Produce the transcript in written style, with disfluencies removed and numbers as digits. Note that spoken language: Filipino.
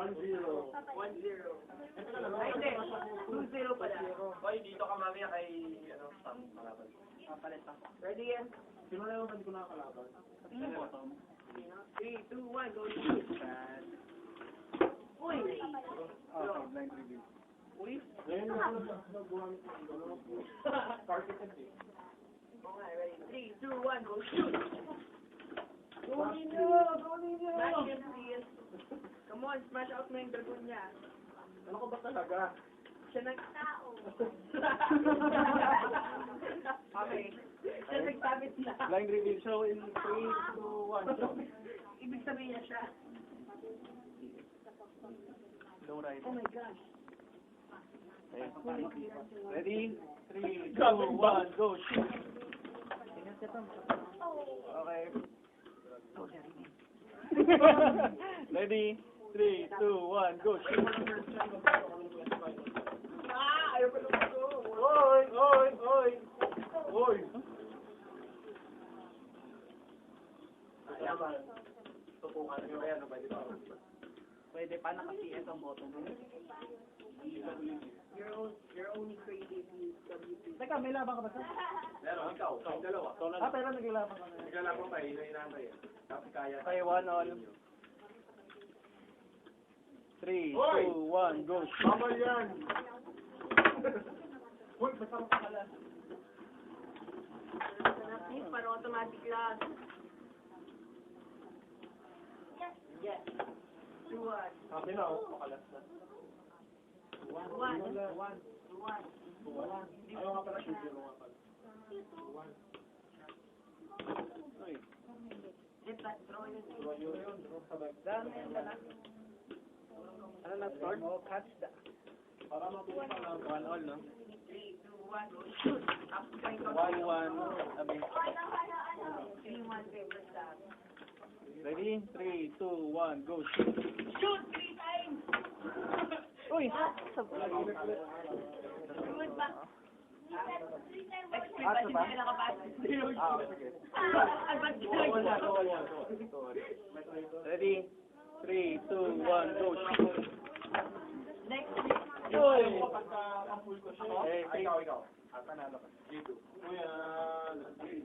1-0. 1-0. Ay, hindi. 2-0 pala. Hoy, dito ka mamaya kay, ano, Sam, kalaban. Palit pa. Ready yan? Sino na yung hindi ko nakakalaban? 3, 2, 1, go shoot. Uy! Blind reveal. Uy! Ngayon na ako nag-gumamit ng gano'n. Targeted eh. Okay, ready? 3, 2, 1, go shoot! Go ninyo! Go ninyo! Smash him, please. Come on, smash out mo yung dragon niya. Ano ko ba talaga? Siya nag-tao. Okay. Siya nagtabit na. Blind reveal. So in 3, 2, 1. So, Ibig sabihin niya siya. low right. Oh my gosh. Ready? 3, 2, 1, go! Shoot! Okay. Ready? 3, 2, 1, go! Shoot! Ah! Ayaw ko naman ito. Oy! Oy! Oy! Oy! Ayan ba? Tupukan nyo yan, pwede ba? Pwede pa naka-PS ang button. You're only creative with WP. Teka, may laban ka ba sa? Meron, ikaw, kayong dalawa. Pero naglaban ka na. Naglalaro pa, inaantay eh. Tapos kaya. Okay, 1 all. 3, Hoy! 2, 1, go! Shoot! Bawal yan! Uy, masarap ka pala. Para automatic lang. Yes. 2, 1. Sabi na, oh, makalas na. 1. 1. 1. Ayaw nga pala, shoot yun nga pala. 1. Uy, Throw it. draw yun. Sabay. Ano na score? Catch that. Para matuwa ka lang. 1 all, no? 3, 2, 1, go shoot. Up to 1, 1. Sabi. 3, 1, favorite stop. Ready? 3, 2, 1, go! Shoot! Shoot 3 times! Uy! Good ba? Explain ba hindi ka nakapasok? Sige. Advance Wala. Ready? 3, 2, 1, go! Shoot! Next Uy! Pagka-full ko siya. Eh, Ikaw. At panalo ka. Dito. Uy,